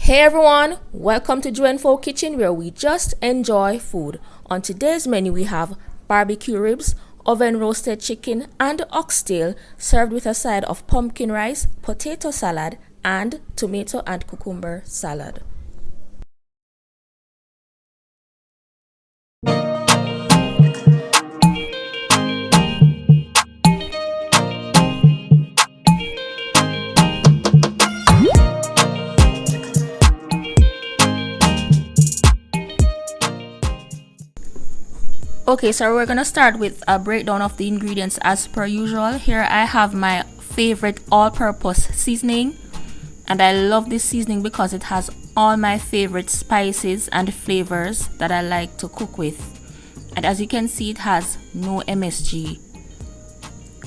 Hey everyone, welcome to Joe Kitchen, where we just enjoy food. On today's menu we have barbecue ribs, oven roasted chicken and oxtail, served with a side of pumpkin rice, potato salad and tomato and cucumber salad. Okay, so we're gonna start with a breakdown of the ingredients as per usual. Here I have my favorite all-purpose seasoning, and I love this seasoning because it has all my favorite spices and flavors that I like to cook with. And as you can see, it has no MSG,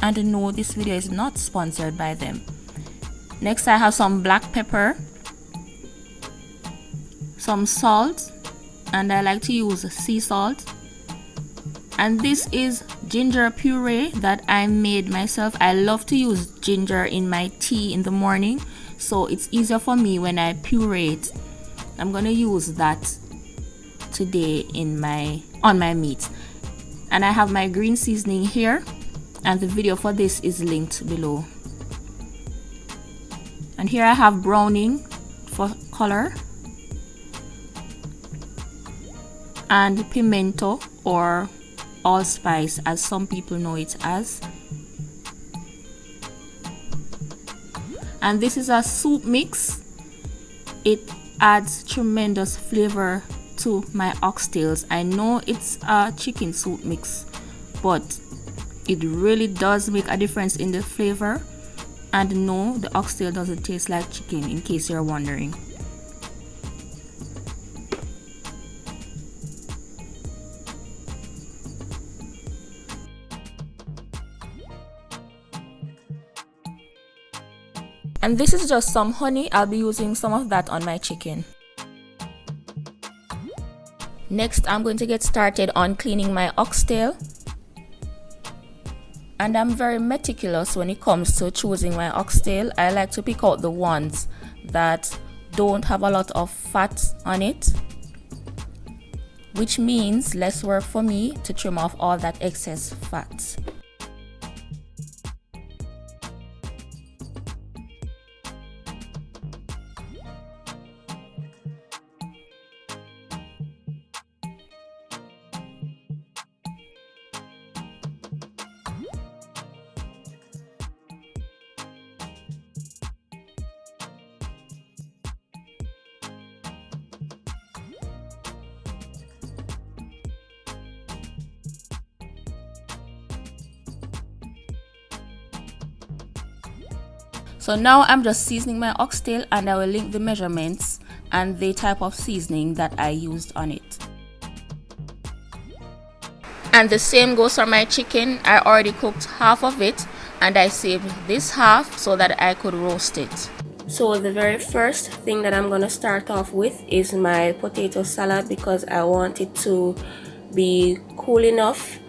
and no, this video is not sponsored by them. Next I have some black pepper, some salt, and I like to use sea salt. And this is ginger puree that I made myself. I love to use ginger in my tea in the morning, so it's easier for me when I puree it. I'm gonna use that today on my meat. And I have my green seasoning here, and the video for this is linked below. And here I have browning for color, and pimento, or allspice as some people know it as. And this is a soup mix. It adds tremendous flavor to my oxtails. I know it's a chicken soup mix, but it really does make a difference in the flavor. And no, the oxtail doesn't taste like chicken, in case you're wondering. And this is just some honey. I'll be using some of that on my chicken. Next, I'm going to get started on cleaning my oxtail. And I'm very meticulous when it comes to choosing my oxtail. I like to pick out the ones that don't have a lot of fat on it, which means less work for me to trim off all that excess fat. So now I'm just seasoning my oxtail, and I will link the measurements and the type of seasoning that I used on it. And the same goes for my chicken. I already cooked half of it, and I saved this half so that I could roast it. So the very first thing that I'm gonna start off with is my potato salad, because I want it to be cool enough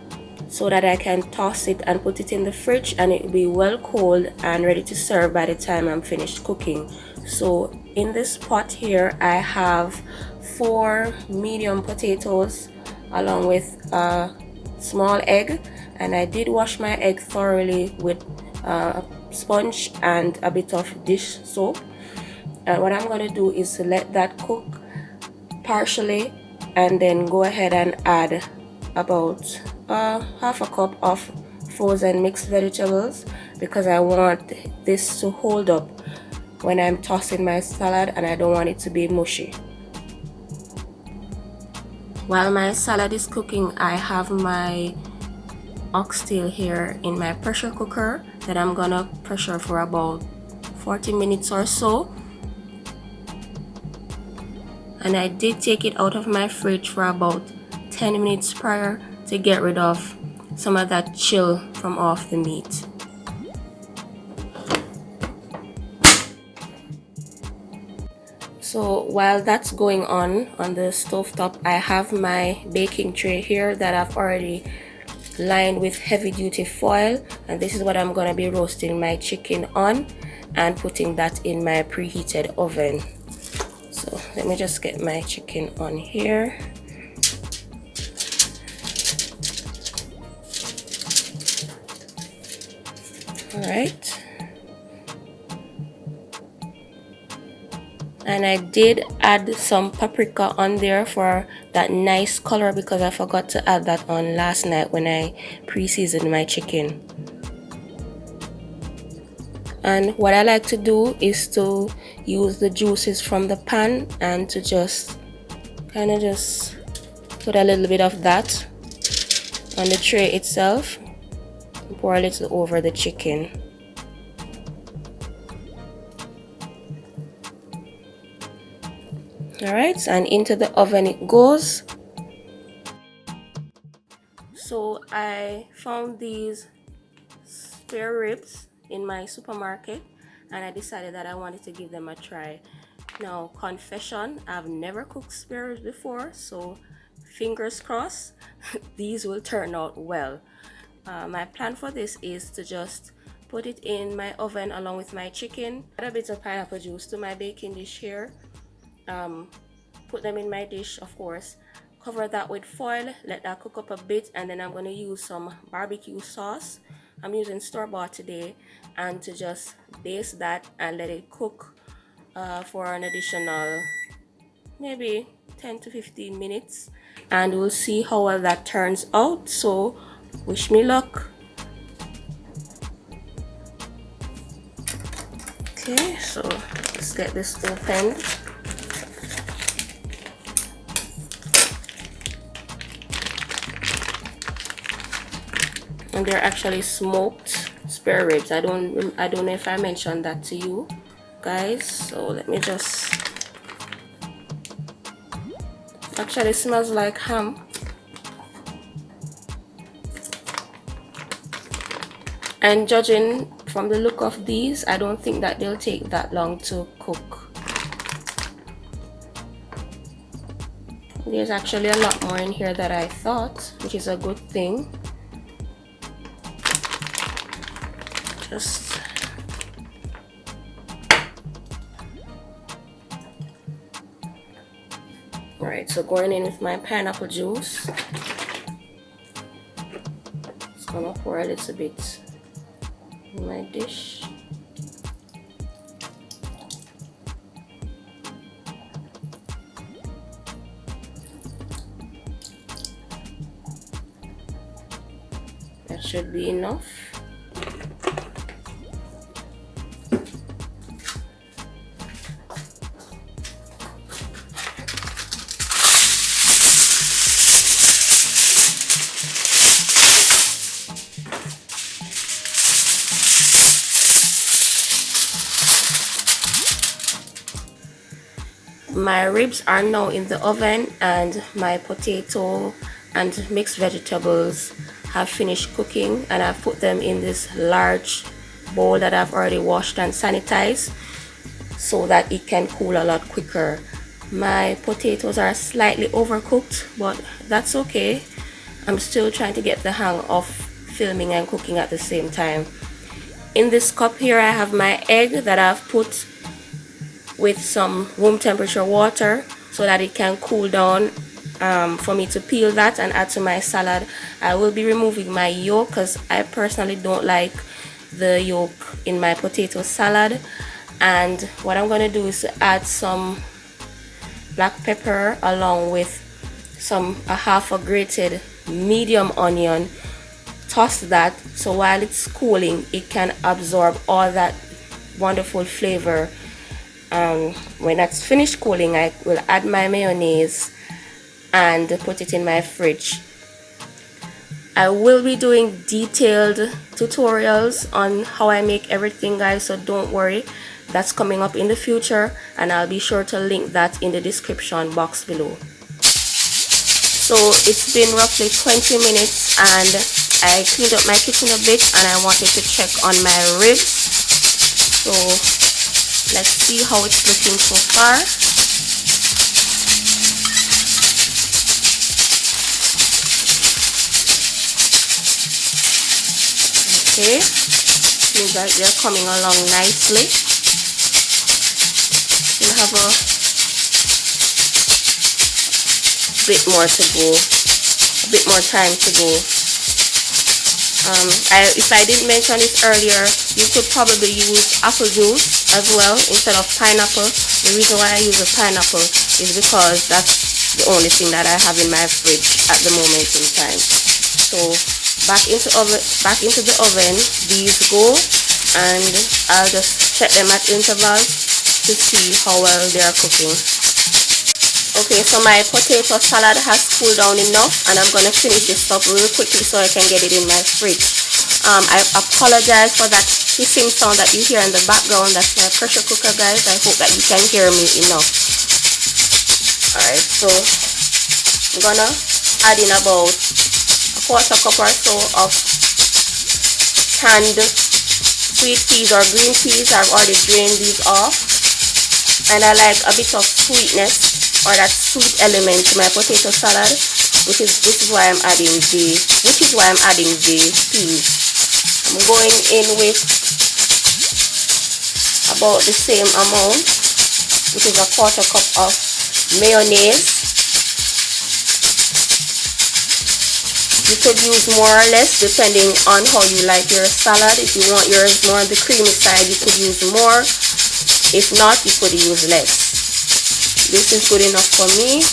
so that I can toss it and put it in the fridge, and it will be well cold and ready to serve by the time I'm finished cooking. So in this pot here I have 4 medium potatoes along with a small egg, and I did wash my egg thoroughly with a sponge and a bit of dish soap. And what I'm going to do is to let that cook partially, and then go ahead and add about half a cup of frozen mixed vegetables, because I want this to hold up when I'm tossing my salad, and I don't want it to be mushy. While my salad is cooking, I have my oxtail here in my pressure cooker that I'm gonna pressure for about 40 minutes or so. And I did take it out of my fridge for about 10 minutes prior to get rid of some of that chill from off the meat. So while that's going on the stovetop, I have my baking tray here that I've already lined with heavy duty foil, and this is what I'm going to be roasting my chicken on and putting that in my preheated oven. So let me just get my chicken on here. All right. And I did add some paprika on there for that nice color because I forgot to add that on last night when I pre-seasoned my chicken. And what I like to do is to use the juices from the pan and to just kind of just put a little bit of that on the tray itself and pour a little over the chicken. Alright, and into the oven it goes. So I found these spare ribs in my supermarket and I decided that I wanted to give them a try. Now, confession, I've never cooked spare ribs before, so fingers crossed these will turn out well. My plan for this is to just put it in my oven along with my chicken, add a bit of pineapple juice to my baking dish here, put them in my dish, of course, cover that with foil, let that cook up a bit, and then I'm going to use some barbecue sauce. I'm using store-bought today, and to just baste that and let it cook for an additional maybe 10 to 15 minutes, and we'll see how well that turns out. So wish me luck. Okay, so let's get this opened. And they're actually smoked spare ribs. I don't know if I mentioned that to you guys, so let me just, actually smells like ham. And judging from the look of these, I don't think that they'll take that long to cook. There's actually a lot more in here than I thought, which is a good thing. Just alright, so going in with my pineapple juice. Just gonna pour a little bit in my dish. That should be enough. My ribs are now in the oven and my potato and mixed vegetables have finished cooking, and I've put them in this large bowl that I've already washed and sanitized so that it can cool a lot quicker. My potatoes are slightly overcooked, but that's okay. I'm still trying to get the hang of filming and cooking at the same time. In this cup here I have my egg that I've put with some room temperature water so that it can cool down for me to peel that and add to my salad. I will be removing my yolk because I personally don't like the yolk in my potato salad. And what I'm going to do is to add some black pepper along with a half a grated medium onion. Toss that so while it's cooling it can absorb all that wonderful flavor. When that's finished cooling, I will add my mayonnaise and put it in my fridge. I will be doing detailed tutorials on how I make everything, guys, so don't worry, that's coming up in the future, and I'll be sure to link that in the description box below. So it's been roughly 20 minutes and I cleaned up my kitchen a bit and I wanted to check on my ribs. So let's see how it's looking so far. Okay, seems like they're coming along nicely. Still have bit more to go, a bit more time to go. If I didn't mention it earlier, you could probably use apple juice as well instead of pineapple. The reason why I use a pineapple is because that's the only thing that I have in my fridge at the moment in time. So back into the oven these go, and I'll just set them at intervals to see how well they are cooking. Okay, so my potato salad has cooled down enough, and I'm going to finish this up real quickly so I can get it in my fridge. I apologize for that hissing sound that you hear in the background. That's my pressure cooker, guys. I hope that you can hear me enough. Alright, so I'm gonna add in about a quarter cup or so of canned sweet peas or green peas. I've already drained these off, and I like a bit of sweetness or that sweet element to my potato salad, which is why I'm adding the peas. I'm going in with about the same amount, which is a quarter cup of mayonnaise. You could use more or less depending on how you like your salad. If you want yours more on the creamy side, you could use more. If not, you could use less. This is good enough for me.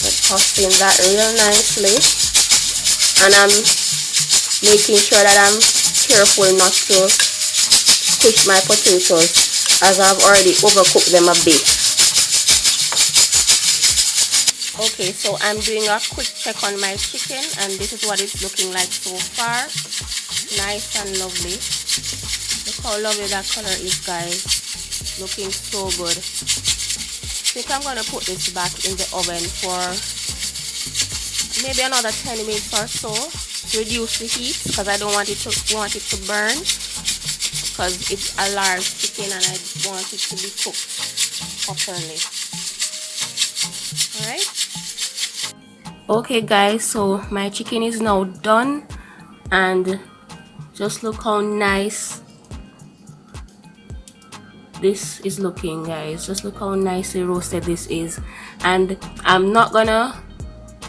I'm tossing that real nicely, and I'm making sure that I'm careful not to squish my potatoes, as I've already overcooked them a bit. Okay, so I'm doing a quick check on my chicken, and this is what it's looking like so far. Nice and lovely. Look how lovely that color is, guys. Looking so good. I think I'm gonna put this back in the oven for maybe another 10 minutes or so. Reduce the heat because I don't want it to burn, because it's a large chicken and I want it to be cooked properly. Alright. Okay, guys, so my chicken is now done, and just look how nice this is looking, guys. Just look how nicely roasted this is. And I'm not gonna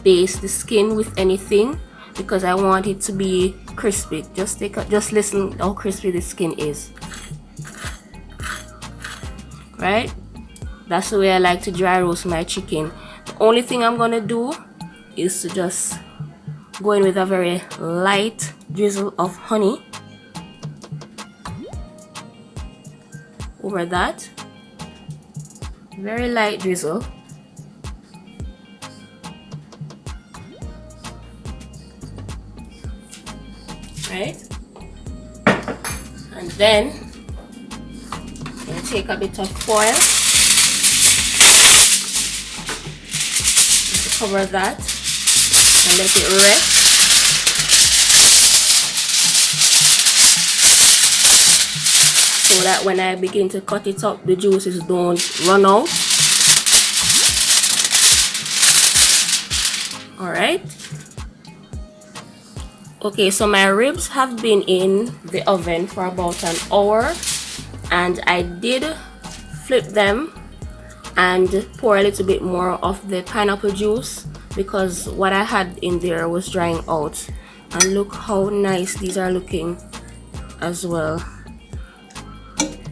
baste the skin with anything because I want it to be crispy. Just listen how crispy the skin is. Right? That's the way I like to dry roast my chicken. The only thing I'm gonna do is to just go in with a very light drizzle of honey over that. Very light drizzle. Right? And then you take a bit of foil to cover that and let it rest. So that when I begin to cut it up, the juices don't run out. Alright. Okay, so my ribs have been in the oven for about an hour, and I did flip them and pour a little bit more of the pineapple juice because what I had in there was drying out. And look how nice these are looking as well.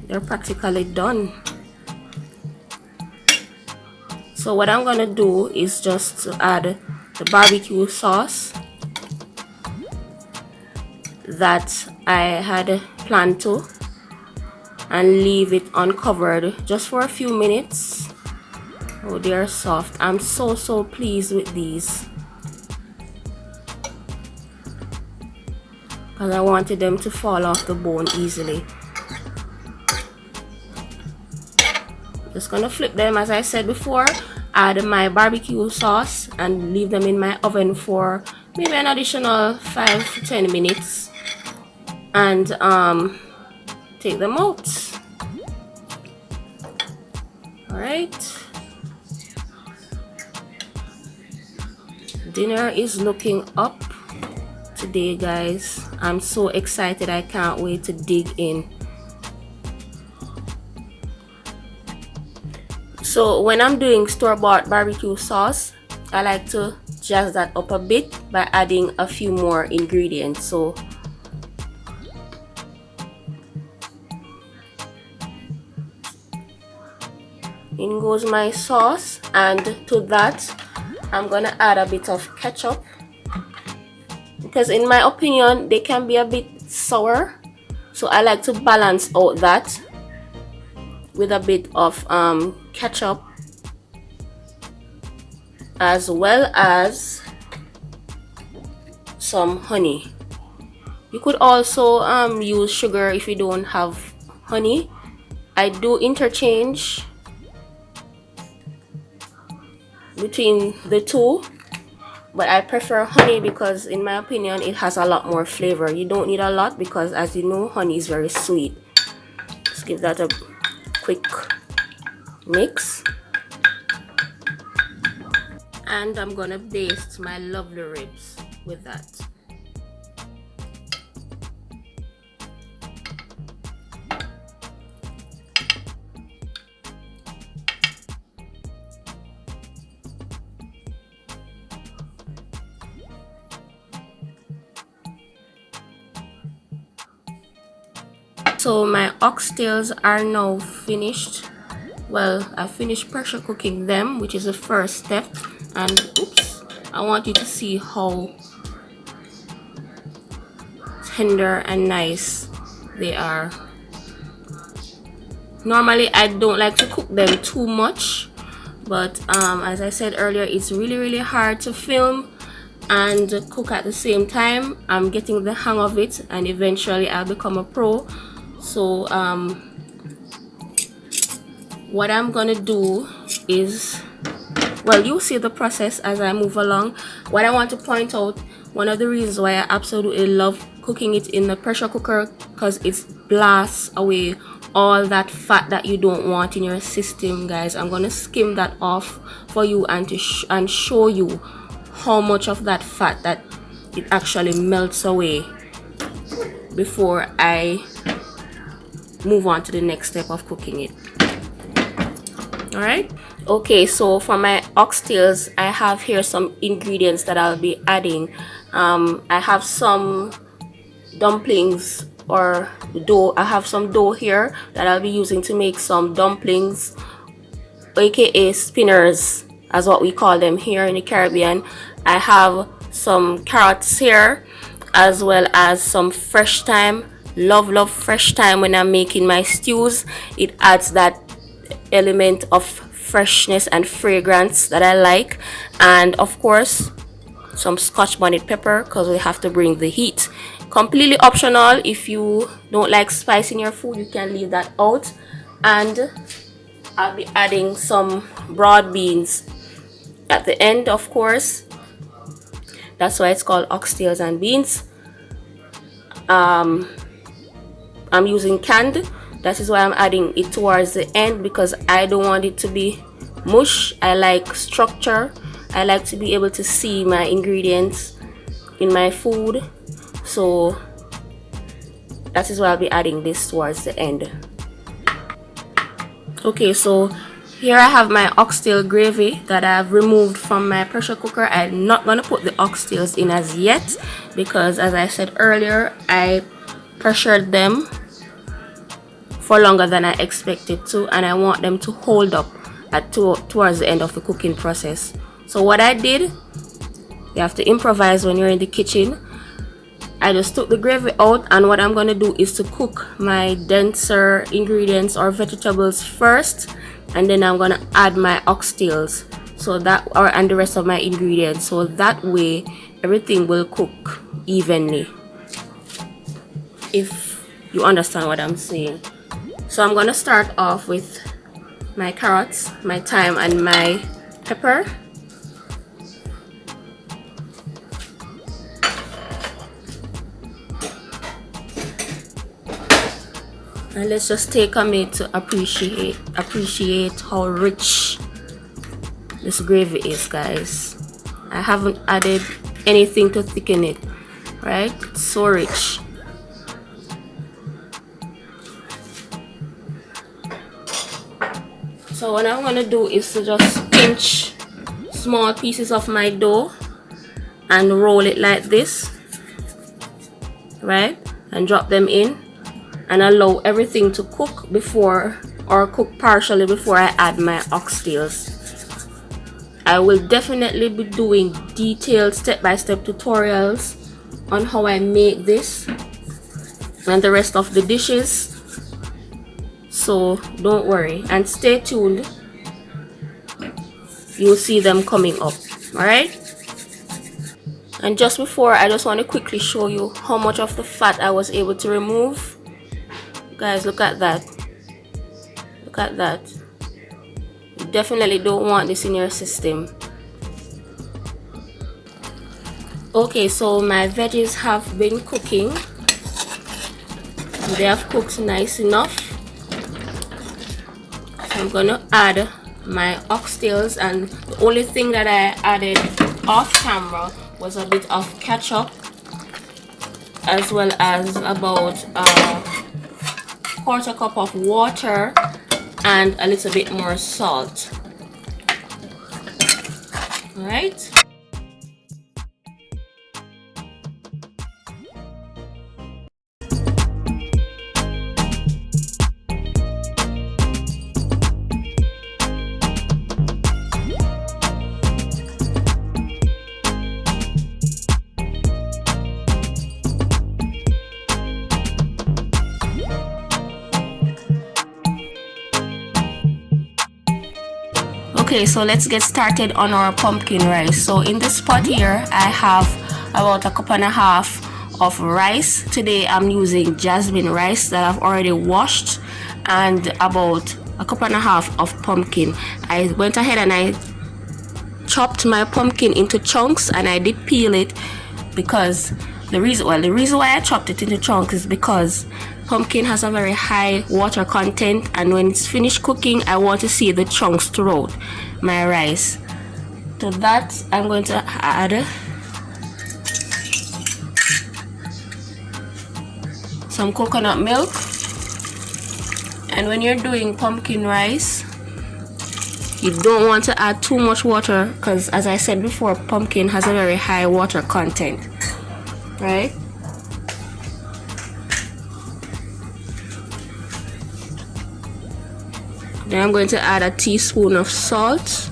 They're practically done. So what I'm gonna do is just to add the barbecue sauce that I had planned to, and leave it uncovered just for a few minutes. Oh, they're soft. I'm so pleased with these because I wanted them to fall off the bone easily. Just gonna flip them as I said before, add my barbecue sauce and leave them in my oven for maybe an additional 5 to 10 minutes and take them out. Alright, dinner is looking up today, guys. I'm so excited, I can't wait to dig in. So when I'm doing store-bought barbecue sauce, I like to jazz that up a bit by adding a few more ingredients. So in goes my sauce, and to that I'm gonna add a bit of ketchup, because in my opinion they can be a bit sour, so I like to balance out that with a bit of ketchup, as well as some honey. You could also use sugar if you don't have honey. I do interchange between the two, but I prefer honey because in my opinion it has a lot more flavor. You don't need a lot because, as you know, honey is very sweet. Just give that a quick mix, and I'm gonna baste my lovely ribs with that. So my oxtails are now finished. Well, I finished pressure cooking them, which is the first step. And oops, I want you to see how tender and nice they are. Normally I don't like to cook them too much, but as I said earlier, it's really hard to film and cook at the same time. I'm getting the hang of it, and eventually I'll become a pro. So what I'm gonna do is, well, you'll see the process as I move along. What I want to point out, one of the reasons why I absolutely love cooking it in the pressure cooker, because it blasts away all that fat that you don't want in your system, guys. I'm gonna skim that off for you and show you how much of that fat that it actually melts away before I move on to the next step of cooking it. All right, okay, so for my oxtails, I have here some ingredients that I'll be adding. I have some dumplings or dough. I have some dough here that I'll be using to make some dumplings, aka spinners, as what we call them here in the Caribbean. I have some carrots here, as well as some fresh thyme. Love fresh thyme when I'm making my stews. It adds that element of freshness and fragrance that I like. And of course some Scotch bonnet pepper, because we have to bring the heat. Completely optional. If you don't like spice in your food, you can leave that out. And I'll be adding some broad beans at the end, of course. That's why it's called oxtails and beans. I'm using canned. That is why I'm adding it towards the end, because I don't want it to be mush. I like structure. I like to be able to see my ingredients in my food. So that is why I'll be adding this towards the end. Okay, so here I have my oxtail gravy that I've removed from my pressure cooker. I'm not gonna put the oxtails in as yet, because as I said earlier, I pressured them for longer than I expected to, and I want them to hold up towards the end of the cooking process. So what I did, you have to improvise when you're in the kitchen. I just took the gravy out, and what I'm gonna do is to cook my denser ingredients or vegetables first, and then I'm gonna add my oxtails, so that, and the rest of my ingredients, so that way everything will cook evenly, if you understand what I'm saying. So I'm gonna start off with my carrots, my thyme, and my pepper. And let's just take a minute to appreciate how rich this gravy is, guys. I haven't added anything to thicken it, right? It's so rich. So what I'm gonna do is to just pinch small pieces of my dough and roll it like this, right, and drop them in and allow everything to cook before, or cook partially before I add my oxtails. I will definitely be doing detailed step-by-step tutorials on how I make this and the rest of the dishes, so don't worry and stay tuned. You'll see them coming up. All right, and just before, I just want to quickly show you how much of the fat I was able to remove. Guys, look at that. Look at that. You definitely don't want this in your system. Okay, so my veggies have been cooking. They have cooked nice enough. So I'm gonna add my oxtails, and the only thing that I added off camera was a bit of ketchup, as well as about a quarter cup of water and a little bit more salt. All right. Okay, so let's get started on our pumpkin rice. So in this pot here, I have about 1.5 cups of rice. Today I'm using jasmine rice that I've already washed, and about 1.5 cups of pumpkin. I went ahead and I chopped my pumpkin into chunks, and I did peel it because the reason why I chopped it into chunks is because pumpkin has a very high water content, and when it's finished cooking, I want to see the chunks throughout my rice. To that, I'm going to add some coconut milk. And when you're doing pumpkin rice, you don't want to add too much water because, as I said before, pumpkin has a very high water content, right? Then I'm going to add a teaspoon of salt,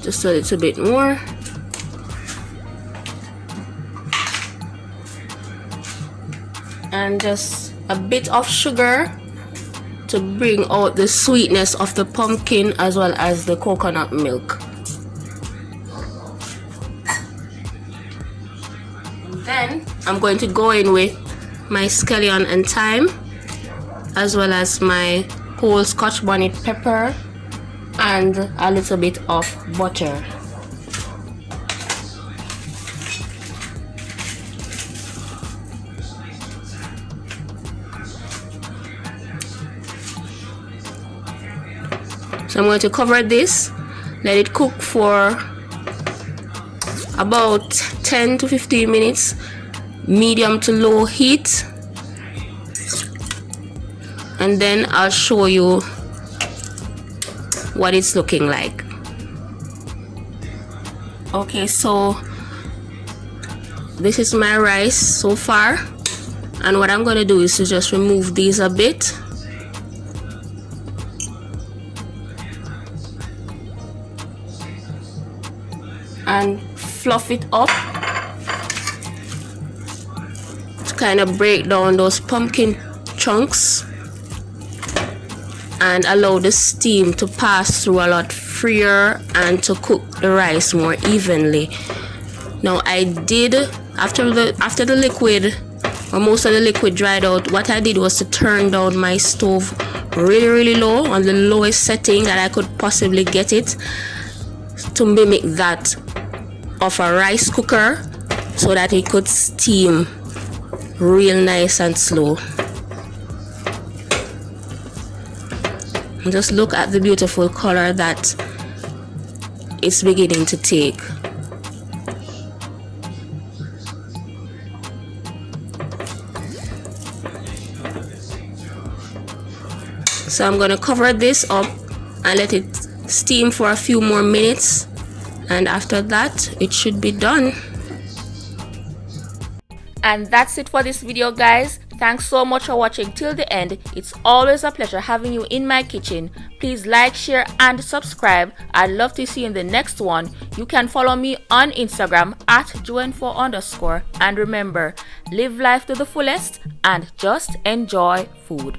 just a little bit more, and just a bit of sugar to bring out the sweetness of the pumpkin as well as the coconut milk. And then I'm going to go in with my scallion and thyme, as well as my whole Scotch bonnet pepper and a little bit of butter. So I'm going to cover this, let it cook for about 10 to 15 minutes, medium to low heat. And then I'll show you what it's looking like. Okay, so this is my rice so far, and what I'm going to do is to just remove these a bit. And fluff it up to kind of break down those pumpkin chunks and allow the steam to pass through a lot freer and to cook the rice more evenly. Now I did, after the liquid, or most of the liquid dried out, what I did was to turn down my stove really low, on the lowest setting that I could possibly get it, to mimic that of a rice cooker, so that it could steam real nice and slow. And just look at the beautiful color that it's beginning to take. So I'm gonna cover this up and let it steam for a few more minutes, and after that it should be done. And that's it for this video, guys. Thanks so much for watching till the end. It's always a pleasure having you in my kitchen. Please like, share and subscribe. I'd love to see you in the next one. You can follow me on Instagram at @joanfo_. And remember, live life to the fullest and just enjoy food.